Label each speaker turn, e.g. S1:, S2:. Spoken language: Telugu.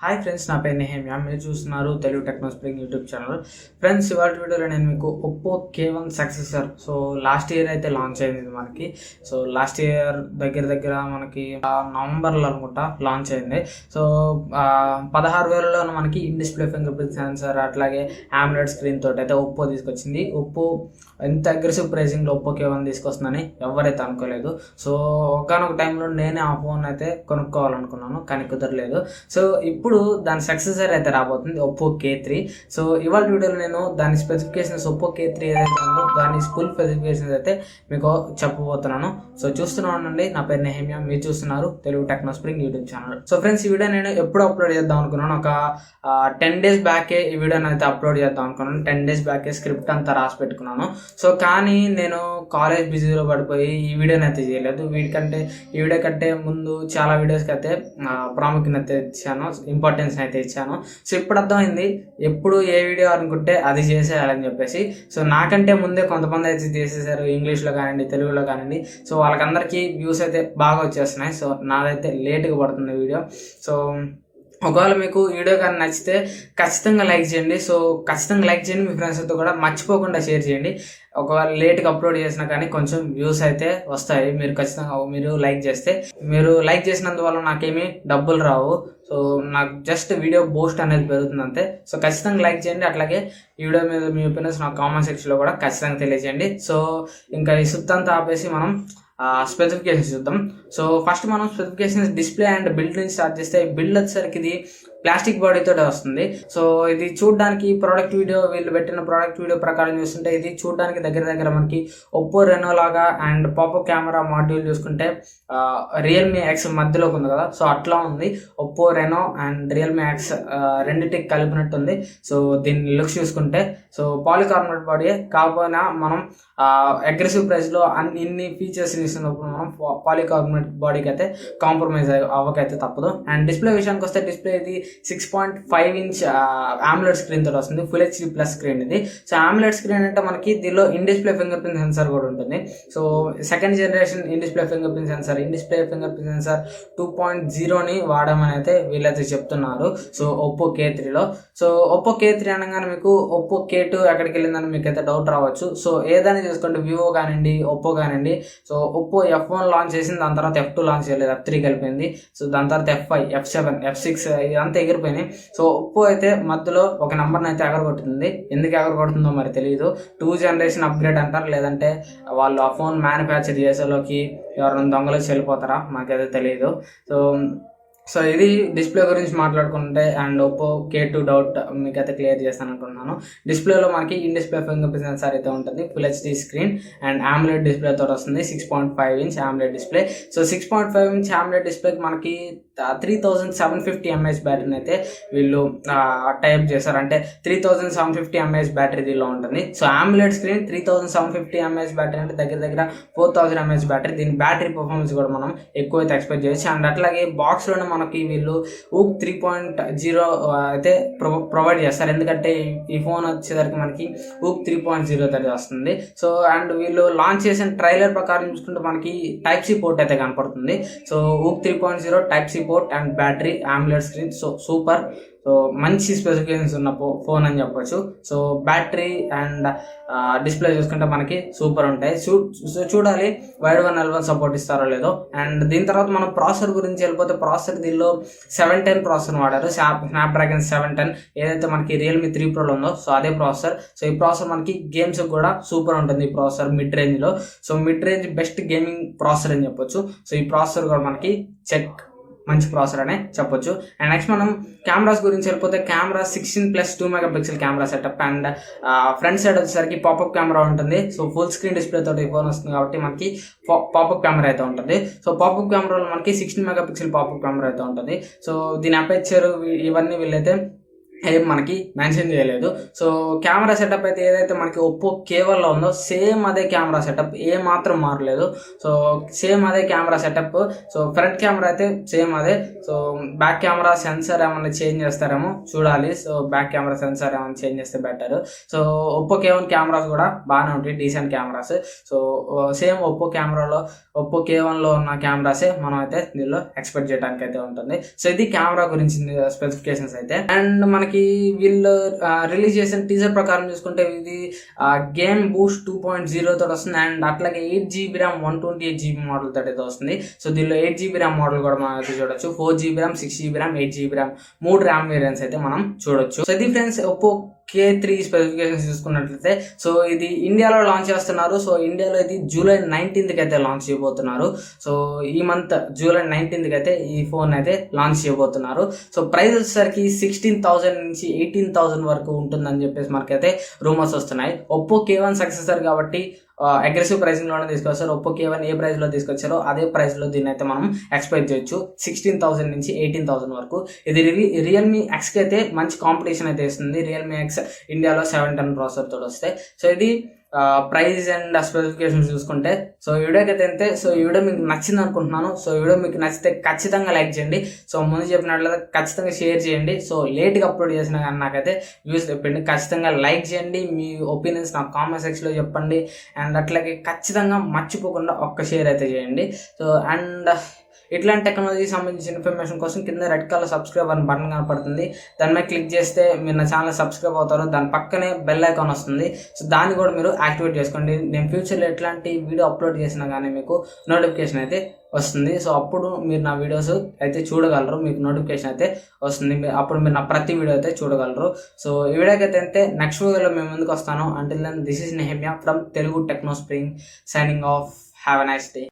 S1: హాయ్ ఫ్రెండ్స్, నా పేరు నెహమ్యా. మీరు చూస్తున్నారు Telugu techno spring YouTube channel. Friends, ఇవాళ వీడియోలో నేను మీకు Oppo K1 successor last year అయితే లాంచ్ అయింది ఇది మనకి. లాస్ట్ ఇయర్ దగ్గర మనకి నవంబర్లో అనుకుంటా లాంచ్ అయింది. 16,000లో మనకి in display fingerprint sensor, అట్లాగే ఆమ్లెట్ స్క్రీన్ తోటి అయితే ఒప్పో తీసుకొచ్చింది. ఒప్పో ఎంత అగ్రెసివ్ ప్రైసింగ్లో ఒప్పో K1 తీసుకొస్తుందని ఎవరైతే అనుకోలేదు. ఒకనొక టైంలో నేనే ఆ ఫోన్ అయితే కొనుక్కోవాలనుకున్నాను, కానీ కుదరలేదు. ఇప్పుడు దాని సక్సెసర్ అయితే రాబోతుంది ఒప్పో K3. ఇవాళ వీడియోలో నేను దాని స్పెసిఫికేషన్స్, ఒప్పో K3 ఏదైతే ఉందో దాని ఫుల్ స్పెసిఫికేషన్స్ అయితే మీకు చెప్పబోతున్నాను. చూస్తున్నానండి, నా పేరు నెహమ్యా. మీరు చూస్తున్నారు Telugu techno spring YouTube channel. Friends, ఈ వీడియో నేను ఎప్పుడు అప్లోడ్ చేద్దాం అనుకున్నాను, ఒక 10 days బ్యాకే ఈ వీడియోని అయితే అప్లోడ్ చేద్దాం అనుకున్నాను. 10 days బ్యాకే స్క్రిప్ట్ అంతా రాసి పెట్టుకున్నాను. కానీ నేను కాలేజ్ బిజీలో పడిపోయి ఈ వీడియోని అయితే చేయలేదు. ఈ వీడియో కంటే ముందు చాలా వీడియోస్కి అయితే ప్రాముఖ్యత ఇచ్చాను, ఇంపార్టెన్స్ అయితే ఇచ్చాను. ఇప్పుడు అర్థమైంది ఎప్పుడు ఏ వీడియో అనుకుంటే అది చేసేయాలని చెప్పేసి. నాకంటే ముందే కొంతమంది అయితే చేసేసారు, ఇంగ్లీష్లో కానివ్వండి, తెలుగులో కానివ్వండి. వాళ్ళకందరికీ వ్యూస్ అయితే బాగా వచ్చేస్తున్నాయి. నాదైతే లేట్గా పడుతుంది వీడియో. ఒకవేళ మీకు వీడియో కానీ నచ్చితే ఖచ్చితంగా లైక్ చేయండి. ఖచ్చితంగా లైక్ చేయండి, మీ ఫ్రెండ్స్తో కూడా మర్చిపోకుండా షేర్ చేయండి. ఒకవేళ లేట్గా అప్లోడ్ చేసినా కానీ కొంచెం వ్యూస్ అయితే వస్తాయి. మీరు లైక్ చేస్తే, మీరు లైక్ చేసినందువల్ల నాకేమీ డబ్బులు రావు. నాకు జస్ట్ వీడియో బూస్ట్ అనేది పెరుగుతుంది అంతే. ఖచ్చితంగా లైక్ చేయండి. అట్లాగే ఈ వీడియో మీద మీ ఒపీనియన్స్ నాకు కామెంట్ సెక్షన్లో కూడా ఖచ్చితంగా తెలియజేయండి. ఇంకా ఈ సుత్తంతా ఆపేసి మనం స్పెసిఫికేషన్స్ చూద్దాం. ఫస్ట్ మనం స్పెసిఫికేషన్స్, డిస్ప్లే అండ్ బిల్డ్ నుంచి స్టార్ట్ చేస్తే, బిల్డ్ వచ్చేసరికి ఇది ప్లాస్టిక్ బాడీతో వస్తుంది. ఇది చూడడానికి వీళ్ళు పెట్టిన ప్రోడక్ట్ వీడియో ప్రకారం చూస్తుంటే ఇది చూడడానికి దగ్గర మనకి ఒప్పో రెనో లాగా, అండ్ పాపప్ కెమెరా మాడ్యూల్ చూసుకుంటే రియల్మీ ఎక్స్ మధ్యలోకి ఉంది కదా, అట్లా ఉంది. Oppo Reno and Realme X రెండింటికి కలిపినట్టు ఉంది. దీని లుక్స్ చూసుకుంటే పాలికార్బోనేట్ బాడీ కాకపోయినా మనం అగ్రెసివ్ ప్రైస్లో ఇన్ని ఫీచర్స్ ఇస్తున్నప్పుడు మనం పాలికార్బోనేట్ బాడీకి అయితే కాంప్రమైజ్ అవ్వకైతే తప్పదు. అండ్ డిస్ప్లే విషయానికి వస్తే, డిస్ప్లే ఇది 6.5 inch ఆమ్లెట్ స్క్రీన్ తోటి వస్తుంది. ఫుల్ HD ప్లస్ స్క్రీన్ ఇది. ఆమ్లెట్ స్క్రీన్ అంటే మనకి దీనిలో in display fingerprint sensor కూడా ఉంటుంది. Second generation in display fingerprint sensor, 2.0ని వాడమని అయితే వీళ్ళైతే చెప్తున్నారు. ఒప్పో K3లో. ఒప్పో K3 అనగానే మీకు ఒప్పో K2 ఎక్కడికి వెళ్ళిందని మీకు అయితే డౌట్ రావచ్చు. ఏదైనా చూసుకోండి, వివో కానివ్వండి, ఒప్పో కానివ్వండి. ఒప్పో F1 లాంచ్ చేసింది, దాని తర్వాత F2 లాంచ్ చేయలేదు, F3 కలిపింది. దాని తర్వాత F5, F7, F6 ఇదంతా ఎగిరిపోయినాయి. ఒప్పో అయితే మధ్యలో ఒక నెంబర్ని అయితే ఎగరగొట్టింది. ఎందుకు ఎగరగొడుతుందో మరి తెలియదు. 2 generation అప్గ్రేడ్ అంటారు, లేదంటే వాళ్ళు ఆ ఫోన్ మ్యానుఫ్యాక్చర్ చేసేలోకి ఎవరైనా దొంగలు వెళ్ళిపోతారా, మాకైతే తెలియదు. ఇది డిస్ప్లే గురించి మాట్లాడుకుంటే, అండ్ ఒప్పో K2 డౌట్ మీకైతే క్లియర్ చేస్తాను అనుకుంటున్నాను. డిస్ప్లేలో మనకి in display fingerprint sensor అయితే ఉంటుంది, full HD screen and AMOLED display తోటి వస్తుంది. 6.5 inch AMOLED display. 6.5 inch AMOLED డిస్ప్లేకి మనకి 3750 mAh బ్యాటరీని అయితే వీళ్ళు టైప్ చేశారు. అంటే 3750 mAh బ్యాటరీ దీనిలో ఉంటుంది. ఆమ్లెట్ స్క్రీన్ 3750 mAh బ్యాటరీ అంటే దగ్గర 4000 mAh బ్యాటరీ. దీని బ్యాటరీ పర్ఫార్మెన్స్ కూడా మనం ఎక్కువైతే ఎక్స్పెక్ట్ చేయొచ్చు. అండ్ అట్లాగే బాక్స్లోనే మనకి వీళ్ళు ఊక్ 3.0 అయితే ప్రొవైడ్ చేస్తారు. ఎందుకంటే ఈ ఫోన్ వచ్చేసరికి మనకి ఊక్ 3.0 తోటి వస్తుంది. అండ్ వీళ్ళు లాంచ్ చేసిన ట్రైలర్ ప్రకారం చూసుకుంటే మనకి టైప్ సి పోర్ట్ అయితే కనపడుతుంది. ఊక్ 3.0 type C port and battery, AMOLED screen. Super. మంచి స్పెసిఫికేషన్స్ ఉన్న ఫోన్ అని చెప్పొచ్చు. బ్యాటరీ అండ్ డిస్ప్లే చూసుకుంటే మనకి సూపర్ ఉంటాయి. చూడాలి వైడ్ 1L1 సపోర్ట్ ఇస్తారో లేదో. అండ్ దీని తర్వాత మనం ప్రాసెసర్ గురించి వెళ్ళిపోతే, ప్రాసెసర్ దీనిలో 710 ప్రాసెసర్ వాడారు. స్నాప్డ్రాగన్ 710 ఏదైతే మనకి రియల్మీ 3 Proలో ఉందో అదే ప్రాసెసర్. ఈ ప్రాసెసర్ మనకి గేమ్స్ కూడా సూపర్ ఉంటుంది. ఈ ప్రాసెసర్ మిడ్ రేంజ్లో, mid range best gaming processor అని చెప్పొచ్చు. ఈ ప్రాసెసర్ కూడా మనకి మంచి ప్రాసెసర్ అనే చెప్పొచ్చు. అండ్ నెక్స్ట్ మనం కెమెరాస్ గురించి వెళ్ళిపోతే, camera 16+2 MP camera setup. And front side వచ్చేసరికి పాపప్ కెమెరా ఉంటుంది. ఫుల్ స్క్రీన్ డిస్ప్లే తోటి ఫోన్ వస్తుంది కాబట్టి మనకి పాపప్ కెమెరా అయితే ఉంటుంది. పాపప్ కెమెరాలో మనకి 16 MP పాపప్ కెమెరా అయితే ఉంటుంది. దీని అపేచర్ ఇవన్నీ వీళ్ళైతే ఏం మనకి మెన్షన్ చేయలేదు. సో కెమెరా సెటప్ అయితే ఏదైతే మనకి ఒప్పో K1లో ఉందో సేమ్ అదే కెమెరా సెటప్, ఏ మాత్రం మారలేదు. సో సేమ్ అదే camera setup. So front camera అయితే సేమ్ అదే. సో బ్యాక్ కెమెరా సెన్సార్ ఏమైనా చేంజ్ చేస్తారేమో చూడాలి. సో బ్యాక్ కెమెరా సెన్సార్ ఏమైనా చేంజ్ చేస్తే better. So Oppo K1 cameras కూడా బాగానే ఉంటాయి, decent cameras. So same Oppo K1లో ఉన్న కెమెరాసే మనం అయితే దీనిలో ఎక్స్పెక్ట్ చేయడానికి అయితే ఉంటుంది. సో ఇది కెమెరా గురించి స్పెసిఫికేషన్స్ అయితే. అండ్ మనకి వీళ్ళు రిలీజ్ చేసిన టీజర్ ప్రకారం చూసుకుంటే ఇది గేమ్ బూస్ట్ 2.0 తోటి వస్తుంది. అండ్ అట్లాగే 8GB ర్యామ్ 128GB మోడల్ తోటి అయితే వస్తుంది. సో దీనిలో 8GB ర్యామ్ మోడల్ కూడా మనం అయితే చూడొచ్చు. 4GB RAM, 6GB RAM, 8GB RAM 3 RAM variants అయితే మనం చూడొచ్చు. సో ఇది ఫ్రెండ్స్ ఒప్పో K3 స్పెసిఫికేషన్స్ చూసుకున్నట్లయితే. సో ఇది ఇండియాలో లాంచ్ చేస్తున్నారు. సో ఇండియాలో ఇది జూలై 19th అయితే లాంచ్ చేయబోతున్నారు. సో ఈ మంత్ జూలై 19th అయితే ఈ ఫోన్ అయితే లాంచ్ చేయబోతున్నారు. సో ప్రైస్ వచ్చేసరికి 16,000 నుంచి 18,000 వరకు ఉంటుందని చెప్పేసి మనకైతే రూమర్స్ వస్తున్నాయి. ఒప్పో K1 సక్సెసర్ కాబట్టి అగ్రెసివ్ ప్రైసింగ్ లోనే తీసుకొచ్చారు. ఒప్పో K1 ఏ ప్రైస్ లో తీసుకొచ్చారో అదే ప్రైస్ లో దీన్ని అయితే మనం ఎక్స్పెక్ట్ చేయొచ్చు. 16,000 నుంచి 18,000 వరకు. ఇది రియల్మీ ఎక్స్ కి అయితే మంచి కాంపిటీషన్ అయితే ఇస్తుంది. రియల్మీ ఎక్స్ ఇండియాలో 710 ప్రాసెసర్ తోటి వస్తాయి. సో ఇది ప్రైస్ అండ్ స్పెసిఫికేషన్స్ చూసుకుంటే. సో వీడియోకి అయితే అంతే. సో ఈ వీడియో మీకు నచ్చింది అనుకుంటున్నాను. సో వీడియో మీకు నచ్చితే ఖచ్చితంగా లైక్ చేయండి. సో ముందు చెప్పినట్లయితే ఖచ్చితంగా షేర్ చేయండి. సో లేట్గా అప్లోడ్ చేసినా కానీ నాకైతే వ్యూస్ చెప్పండి. ఖచ్చితంగా లైక్ చేయండి. మీ ఒపీనియన్స్ నాకు కామెంట్ సెక్షన్లో చెప్పండి. అండ్ అట్లాగే ఖచ్చితంగా మర్చిపోకుండా ఒక్క షేర్ అయితే చేయండి. సో అండ్ ఇట్లాంటి టెక్నాలజీకి సంబంధించిన ఇన్ఫర్మేషన్ కోసం కింద రెడ్ కలర్ సబ్స్క్రైబ్ అని బటన్ కనపడుతుంది. దాని మీద క్లిక్ చేస్తే మీరు నా ఛానల్ సబ్స్క్రైబ్ అవుతారు. దాని పక్కనే బెల్ ఐకాన్ వస్తుంది. సో దాన్ని కూడా మీరు యాక్టివేట్ చేసుకోండి. నేను ఫ్యూచర్లో ఎట్లాంటి వీడియో అప్లోడ్ చేసినా కానీ మీకు నోటిఫికేషన్ అయితే వస్తుంది. సో అప్పుడు మీరు నా వీడియోస్ అయితే చూడగలరు. మీకు నోటిఫికేషన్ అయితే వస్తుంది. అప్పుడు మీరు నా ప్రతి వీడియో అయితే చూడగలరు. సో ఈ వీడియోకి అయితే అంతే. నెక్స్ట్ వీడియోలో మేము ముందుకు వస్తాను. Until then this is Nehemiah from Telugu techno spring signing off. Have a nice day.